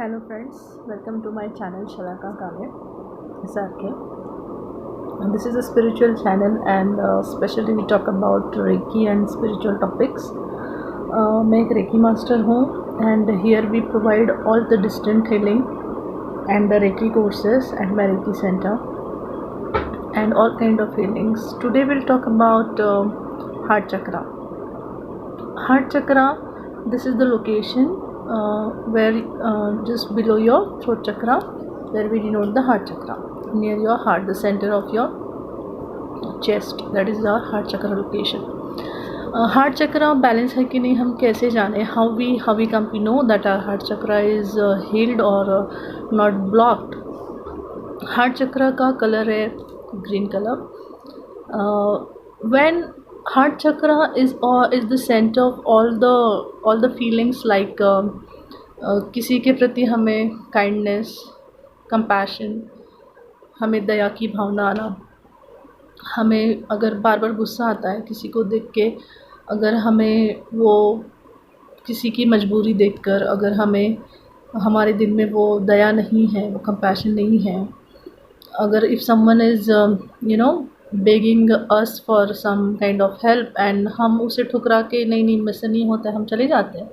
Hello friends, welcome to my channel Shalaka Kavya SRK. And this is a spiritual channel and especially we talk about Reiki and spiritual topics. मैं एक Reiki master हूँ and here we provide all the distant healing and the Reiki courses at my Reiki center and all kind of healings. Today we'll talk about heart chakra. Heart chakra, this is the location where just below your throat chakra, where we denote the heart chakra, near your heart, the center of your chest, that is our heart chakra location. Heart chakra balance है कि नहीं हम कैसे जाने, how we come to know that our heart chakra is healed or not blocked. Heart chakra का color है green color. When heart chakra is the center of all the feelings like किसी के प्रति हमें kindness, compassion, हमें दया की भावना आना, हमें अगर बार बार गुस्सा आता है किसी को देख के, अगर हमें वो किसी की मजबूरी देखकर अगर हमें हमारे दिल में वो दया नहीं है, वो compassion नहीं है, अगर if someone is begging us for some kind of help and हम उसे ठुकरा के नहीं मुझसे नहीं होता है हम चले जाते हैं,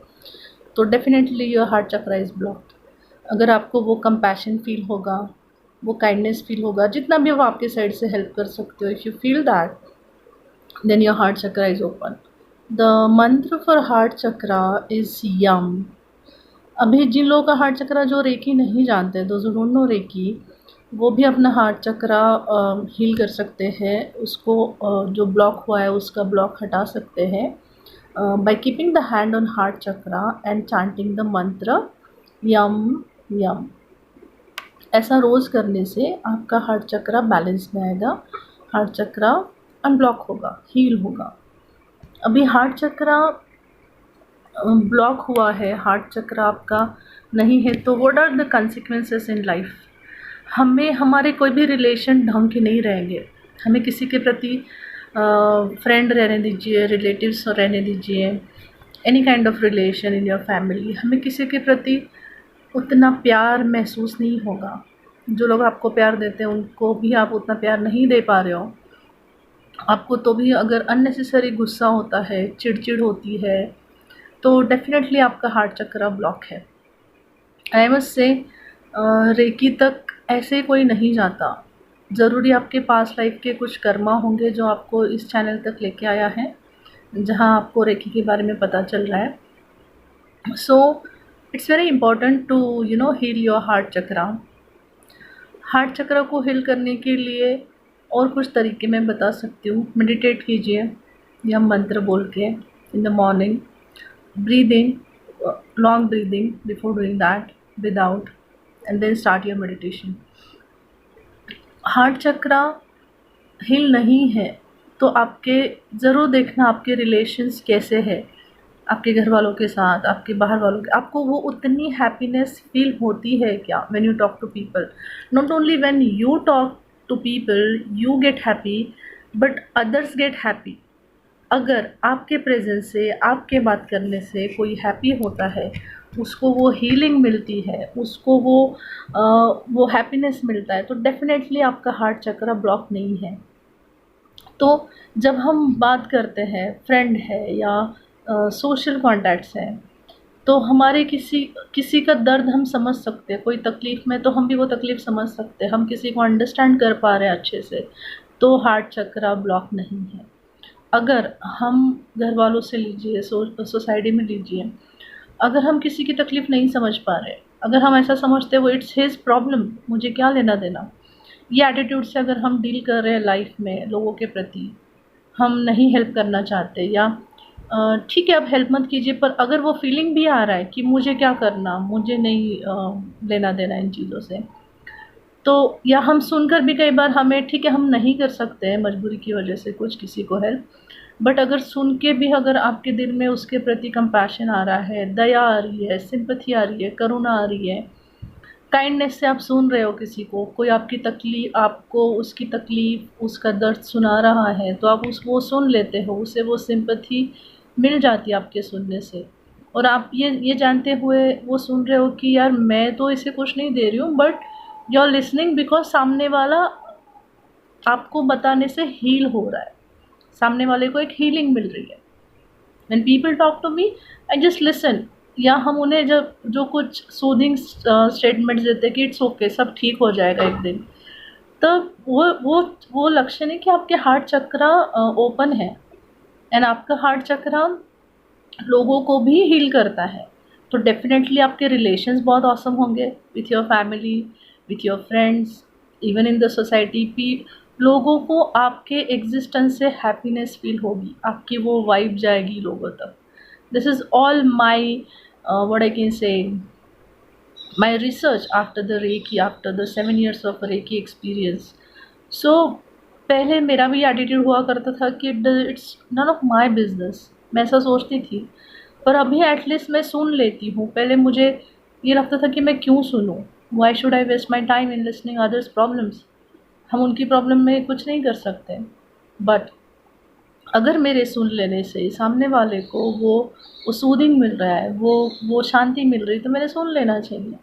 तो definitely your heart chakra is blocked. अगर आपको वो कंपैशन फील होगा, वो काइंडनेस फील होगा, जितना भी वो आपके साइड से हेल्प कर सकते हो, if you feel that then your heart chakra is open. The mantra for heart chakra is yam. अभी जिन लोगों का हार्ट चक्रा जो रेकी नहीं जानते, those who don't know reiki, वो भी अपना हार्ट चक्रा हील कर सकते हैं, उसको जो ब्लॉक हुआ है उसका ब्लॉक हटा सकते हैं by keeping the hand on heart chakra and chanting the मंत्र यम यम. ऐसा रोज़ करने से आपका हार्ट चक्रा बैलेंस में आएगा, हार्ट चक्रा अनब्लॉक होगा, हील होगा. अभी हार्ट चक्रा ब्लॉक हुआ है, हार्ट चक्रा आपका नहीं है, तो what are the consequences in life. हमें हमारे कोई भी रिलेशन ढंग के नहीं रहेंगे. हमें किसी के प्रति फ्रेंड रहने दीजिए, रिलेटिव्स रहने दीजिए, any kind of relation in your family, हमें किसी के प्रति उतना प्यार महसूस नहीं होगा. जो लोग आपको प्यार देते हैं उनको भी आप उतना प्यार नहीं दे पा रहे हो. आपको तो भी अगर अननेसेसरी गुस्सा होता है, चिड़चिड़ होती है, तो डेफिनेटली आपका हार्ट चक्रा ब्लॉक है. आई मस्ट से रेकी तक ऐसे कोई नहीं जाता. ज़रूरी आपके पास लाइफ के कुछ कर्मा होंगे जो आपको इस चैनल तक लेके आया है, जहां आपको रेकी के बारे में पता चल रहा है. So it's very important to heal your heart chakra. Heart chakra को हील करने के लिए और कुछ तरीके मैं बता सकती हूँ. मेडिटेट कीजिए या मंत्र बोल के in the morning. Breathing, long breathing before doing that, without, and then start your meditation. Heart chakra heal नहीं है तो आपके ज़रूर देखना आपके रिलेशंस कैसे है, आपके घर वालों के साथ, आपके बाहर वालों के, आपको वो उतनी हैप्पीनेस फील होती है क्या when you talk to people. Not only when you talk to people you get happy but others get happy. अगर आपके प्रेजेंस से, आपके बात करने से कोई हैप्पी होता है, उसको वो हीलिंग मिलती है, उसको वो हैप्पीनेस मिलता है, तो डेफिनेटली आपका हार्ट चक्रा ब्लॉक नहीं है. तो जब हम बात करते हैं, फ्रेंड है या सोशल कॉन्टैक्ट्स हैं, तो हमारे किसी का दर्द हम समझ सकते हैं. कोई तकलीफ़ में तो हम भी वो तकलीफ़ समझ सकते हैं, हम किसी को अंडरस्टैंड कर पा रहे हैं अच्छे से, तो हार्ट चक्रा ब्लॉक नहीं है. अगर हम घर वालों से लीजिए, सोसाइटी में लीजिए, अगर हम किसी की तकलीफ़ नहीं समझ पा रहे, अगर हम ऐसा समझते हैं वो इट्स हिज प्रॉब्लम, मुझे क्या लेना देना, ये एटीट्यूड से अगर हम डील कर रहे हैं लाइफ में लोगों के प्रति, हम नहीं हेल्प करना चाहते, या ठीक है आप हेल्प मत कीजिए, पर अगर वो फीलिंग भी आ रहा है कि मुझे क्या करना, मुझे नहीं लेना देना इन चीज़ों से, तो या हम सुनकर भी कई बार हमें ठीक है हम नहीं कर सकते हैं मजबूरी की वजह से कुछ किसी को हेल्प, बट अगर सुन के भी अगर आपके दिल में उसके प्रति कंपैशन आ रहा है, दया आ रही है, सिंपैथी आ रही है, करुणा आ रही है, काइंडनेस से आप सुन रहे हो किसी को, कोई आपकी तकलीफ़, आपको उसकी तकलीफ़, उसका दर्द सुना रहा है, तो आप वो सुन लेते हो, उसे वो सिंपैथी मिल जाती है आपके सुनने से, और आप ये जानते हुए वो सुन रहे हो कि यार मैं तो इसे कुछ नहीं दे रही हूँ, but you are listening because सामने वाला आपको बताने से हील हो रहा है, सामने वाले को एक हीलिंग मिल रही है। When people talk to me, I just listen. या हम उन्हें जब जो कुछ सूदिंग स्टेटमेंट्स देते हैं कि इट्स ओके, सब ठीक हो जाएगा एक दिन, तब वो लक्षण है कि आपके हार्ट चक्रा ओपन है, एंड आपका हार्ट चक्रा लोगों को भी हील करता है। तो डेफिनेटली आपके रिलेशंस बहुत ऑसम होंगे with your family, with your friends, even in the society भी। लोगों को आपके एग्जिस्टेंस से हैप्पीनेस फील होगी, आपकी वो वाइब जाएगी लोगों तक। This is all my what I can say my research after the Reiki, after the 7 years of Reiki experience. So पहले मेरा भी एटीट्यूड हुआ करता था कि it's none of my business, मैं ऐसा सोचती थी। पर अभी एटलीस्ट मैं सुन लेती हूँ। पहले मुझे ये लगता था कि मैं क्यों सुनूँ, why should I waste my time in listening others problems. हम उनकी प्रॉब्लम में कुछ नहीं कर सकते, बट अगर मेरे सुन लेने से सामने वाले को वो सूदिंग मिल रहा है, वो शांति मिल रही, तो मैंने सुन लेना चाहिए।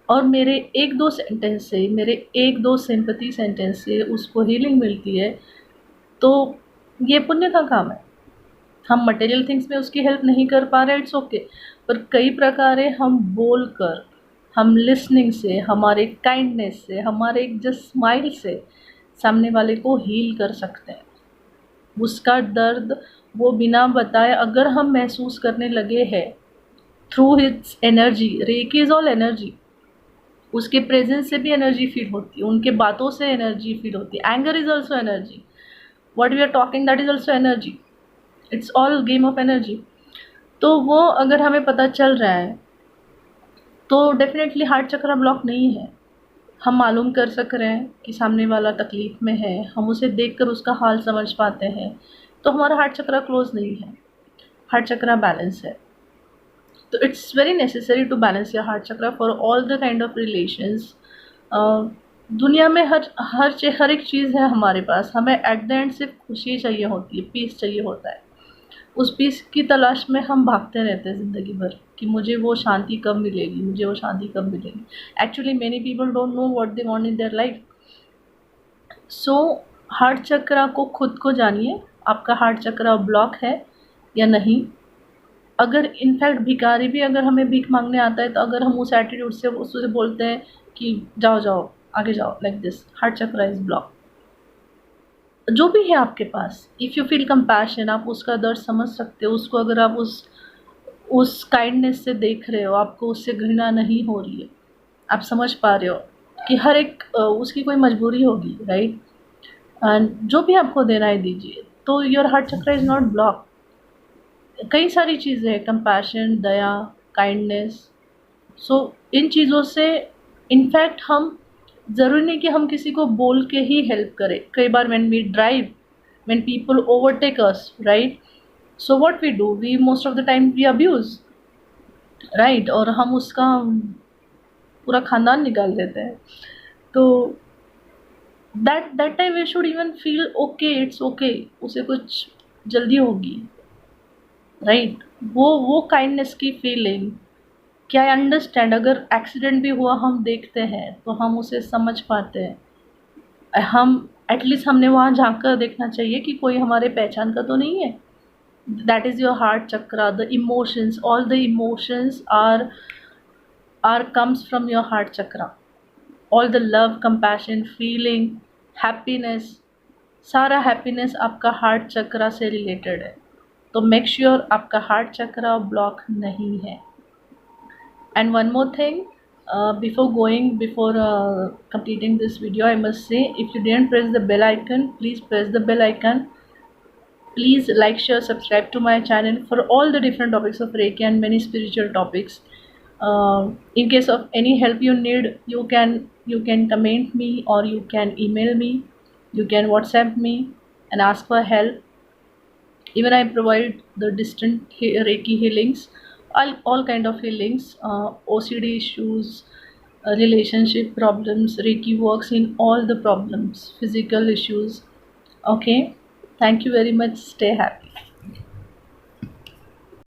और मेरे एक दो सेंटेंस से, मेरे एक दो सिंपैथी सेंटेंस से उसको हीलिंग मिलती है, तो ये पुण्य का काम है। हम मटेरियल थिंग्स में उसकी हेल्प नहीं कर पा रहे, इट्स ओके, पर कई प्रकारे हम बोल कर, हम लिसनिंग से, हमारे काइंडनेस से, हमारे एक जस्ट स्माइल से सामने वाले को हील कर सकते हैं। उसका दर्द वो बिना बताए अगर हम महसूस करने लगे हैं through its energy, reiki is all energy, उसके प्रेजेंस से भी एनर्जी फील होती है, उनके बातों से एनर्जी फील होती है। Anger is also energy, what we are talking that is also energy, it's all game of energy. तो वो अगर हमें पता चल रहा है तो डेफिनेटली हार्ट चक्र ब्लॉक नहीं है। हम मालूम कर सक रहे हैं कि सामने वाला तकलीफ़ में है, हम उसे देखकर उसका हाल समझ पाते हैं, तो हमारा हार्ट चक्र क्लोज नहीं है, हार्ट चक्र बैलेंस है। तो it's very necessary to balance your heart chakra for all the kind of relations. दुनिया में हर एक चीज़ है हमारे पास, हमें एट द एंड सिर्फ खुशी चाहिए होती है, पीस चाहिए होता है। उस पीस की तलाश में हम भागते रहते हैं ज़िंदगी भर कि मुझे वो शांति कब मिलेगी, मुझे वो शांति कब मिलेगी। Actually many people don't know what they want in their life. So heart चक्र को खुद को जानिए, आपका हार्ट चक्र ब्लॉक है या नहीं। अगर इनफैक्ट भिखारी भी अगर हमें भीख मांगने आता है, तो अगर हम उस एटीट्यूड से उससे बोलते हैं कि जाओ जाओ आगे जाओ, लाइक दिस, हार्ट चक्र इज ब्लॉक। जो भी है आपके पास, इफ़ यू फील कंपैशन, आप उसका दर्द समझ सकते हो, उसको अगर आप उस काइंडनेस से देख रहे हो, आपको उससे घृणा नहीं हो रही है, आप समझ पा रहे हो कि हर एक उसकी कोई मजबूरी होगी, राइट। एंड जो भी आपको देना है दीजिए, तो योर हार्ट चक्र इज़ नॉट ब्लॉक। कई सारी चीज़ें हैं, कंपैशन, दया, काइंडनेस। सो इन चीज़ों से इनफैक्ट हम, ज़रूरी नहीं कि हम किसी को बोल के ही हेल्प करें। कई बार when we drive, when people overtake us, right, so what we do, we most of the time we abuse, right, और हम उसका पूरा ख़ानदान निकाल देते हैं। तो that time we should even feel okay, it's okay, उसे कुछ जल्दी होगी, राइट। वो काइंडनेस की फीलिंग कि आई अंडरस्टैंड, अगर एक्सीडेंट भी हुआ हम देखते हैं तो हम उसे समझ पाते हैं। हम एटलीस्ट हमने वहाँ झाँक कर देखना चाहिए कि कोई हमारे पहचान का तो नहीं है। That is your heart chakra, the emotions, all the emotions are comes from your heart chakra. All the love, compassion, feeling, happiness, सारा हैप्पीनेस आपका हार्ट चक्रा से रिलेटेड है। तो मेक श्योर आपका हार्ट चक्रा ब्लॉक नहीं है। And one more thing, before completing this video, I must say, if you didn't press the bell icon, please press the bell icon. Please like, share, subscribe to my channel for all the different topics of Reiki and many spiritual topics. In case of any help you need, you can comment me, or you can email me, you can WhatsApp me and ask for help. Even I provide the distant Reiki healings, all kind of healings, OCD issues, relationship problems. Reiki works in all the problems, physical issues. Okay, thank you very much. Stay happy.